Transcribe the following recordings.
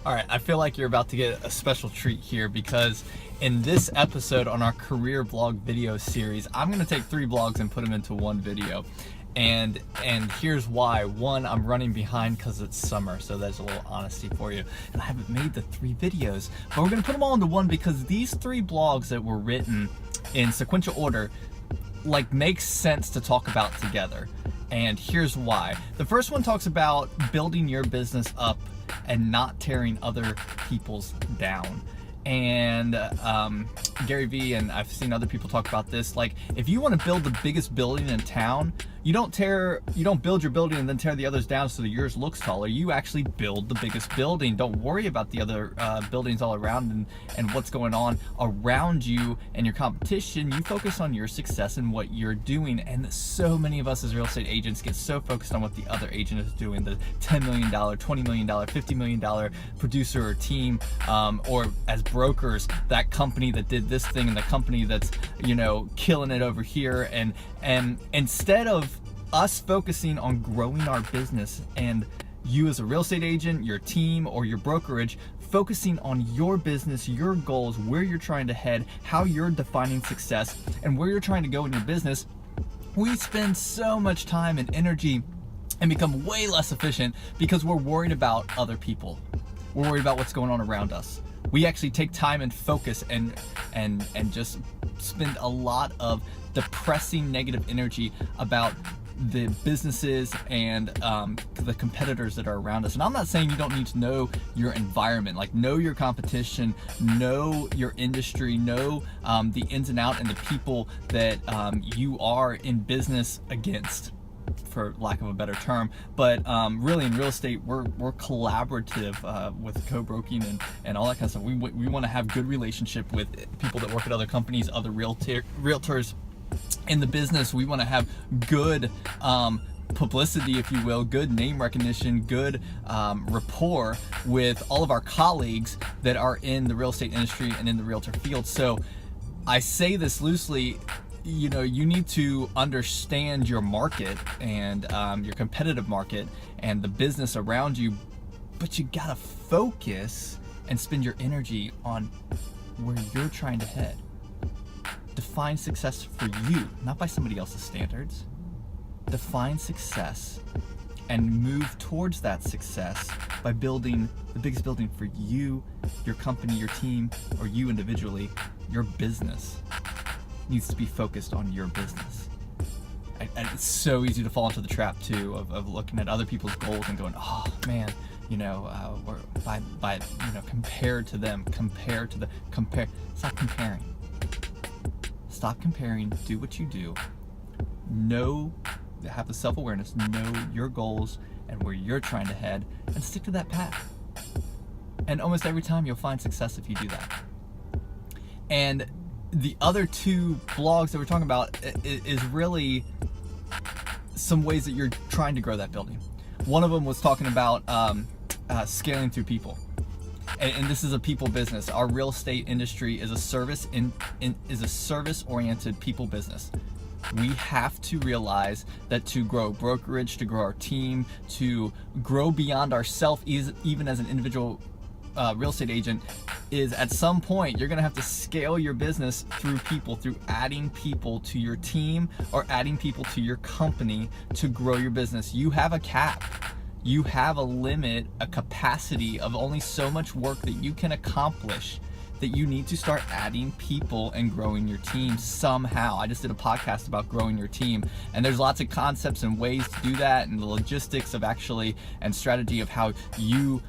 All right, I feel like you're about to get a special treat here because in this episode on our career vlog video series, I'm going to take 3 vlogs and put them into one video. And here's why. One, I'm running behind because it's summer, so there's a little honesty for you. And I haven't made the 3 videos, but we're going to put them all into one because these 3 blogs that were written in sequential order makes sense to talk about together. And here's why. The first one talks about building your business up and not tearing other people's down. And Gary Vee and I've seen other people talk about this. Like, if you want to build the biggest building in town, you don't build your building and then tear the others down so that yours looks taller. You actually build the biggest building. Don't worry about the other buildings all around and what's going on around you and your competition. You focus on your success and what you're doing. And so many of us as real estate agents get so focused on what the other agent is doing, the $10 million, $20 million, $50 million producer or team, or as brokers, that company that did this thing and the company that's, killing it over here. And instead of us focusing on growing our business, and you as a real estate agent, your team, or your brokerage, focusing on your business, your goals, where you're trying to head, how you're defining success, and where you're trying to go in your business, we spend so much time and energy and become way less efficient because we're worried about other people. We're worried about what's going on around us. We actually take time and focus and just spend a lot of depressing negative energy about the businesses and the competitors that are around us. And I'm not saying you don't need to know your environment, know your competition, know your industry, know the ins and outs and the people that you are in business against, for lack of a better term. But really in real estate, we're collaborative with co-broking and all that kind of stuff. We want to have good relationship with people that work at other companies, other realtors in the business. We want to have good publicity, if you will, good name recognition, good rapport with all of our colleagues that are in the real estate industry and in the realtor field. So I say this loosely, you need to understand your market and your competitive market and the business around you, but you gotta focus and spend your energy on where you're trying to head. Define success for you, not by somebody else's standards. Define success and move towards that success by building the biggest building for you, your company, your team, or you individually. Your business needs to be focused on your business. And it's so easy to fall into the trap too of looking at other people's goals and going, oh man, or by compared to them, compare. Stop comparing. Stop comparing. Do what you do. Have the self-awareness, know your goals and where you're trying to head, and stick to that path. And almost every time you'll find success if you do that. And the other 2 blogs that we're talking about is really some ways that you're trying to grow that building. One of them was talking about scaling through people. And this is a people business. Our real estate industry is a service-oriented people business. We have to realize that to grow a brokerage, to grow our team, to grow beyond ourselves, even as an individual real estate agent, is at some point you're gonna have to scale your business through people, through adding people to your team or adding people to your company to grow your business. You have a cap. You have a limit, a capacity of only so much work that you can accomplish, that you need to start adding people and growing your team somehow. I just did a podcast about growing your team, and there's lots of concepts and ways to do that, and the logistics of actually and strategy of how you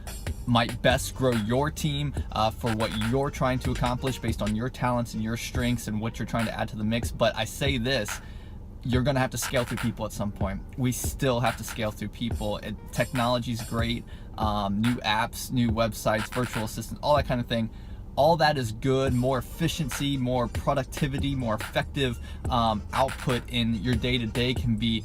might best grow your team for what you're trying to accomplish based on your talents and your strengths and what you're trying to add to the mix. But I say this, you're gonna have to scale through people at some point. We still have to scale through people. Technology's great, new apps, new websites, virtual assistants, all that kind of thing. All that is good. More efficiency, more productivity, more effective output in your day-to-day can be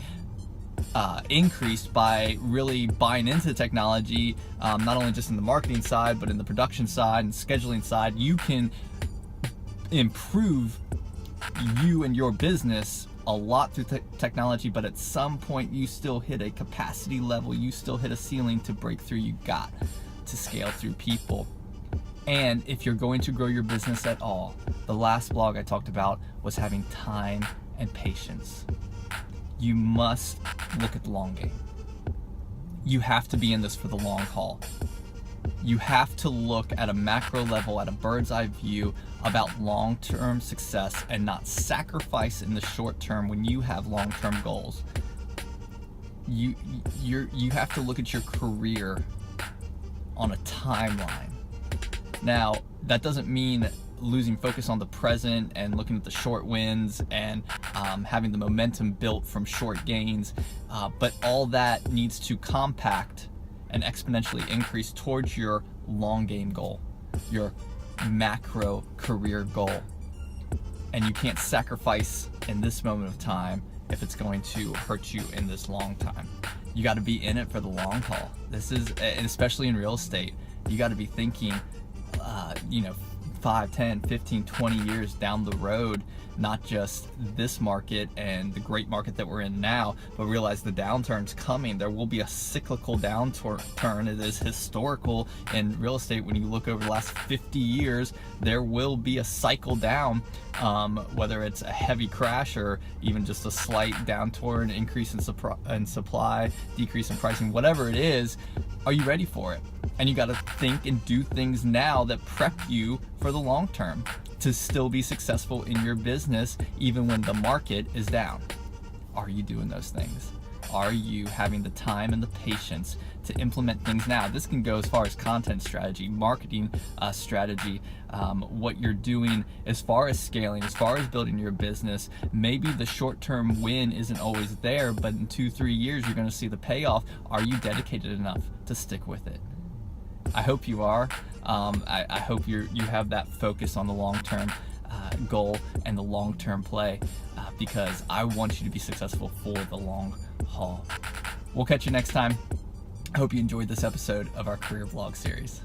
increased by really buying into technology, not only just in the marketing side, but in the production side and scheduling side. You can improve you and your business a lot through technology, but at some point you still hit a capacity level, you still hit a ceiling to break through. You got to scale through people. And if you're going to grow your business at all, the last blog I talked about was having time and patience. You must look at the long game. You have to be in this for the long haul. You have to look at a macro level, at a bird's eye view about long-term success and not sacrifice in the short term when you have long-term goals. You have to look at your career on a timeline. Now, that doesn't mean losing focus on the present and looking at the short wins and having the momentum built from short gains, but all that needs to compact and exponentially increase towards your long game goal, your macro career goal. And you can't sacrifice in this moment of time if it's going to hurt you in this long time. You got to be in it for the long haul. This is, and especially in real estate, you got to be thinking 5, 10, 15, 20 years down the road, not just this market and the great market that we're in now, but realize the downturn's coming. There will be a cyclical downturn. It is historical in real estate. When you look over the last 50 years, there will be a cycle down, whether it's a heavy crash or even just a slight downturn, increase in supply, decrease in pricing, whatever it is. Are you ready for it? And you got to think and do things now that prep you for the long term to still be successful in your business even when the market is down. Are you doing those things? Are you having the time and the patience to implement things now? This can go as far as content strategy, marketing strategy, what you're doing as far as scaling, as far as building your business. Maybe the short-term win isn't always there, but in 2-3 years you're going to see the payoff. Are you dedicated enough to stick with it? I hope you are. I hope you have that focus on the long-term goal and the long-term play, because I want you to be successful for the long haul. We'll catch you next time. I hope you enjoyed this episode of our career vlog series.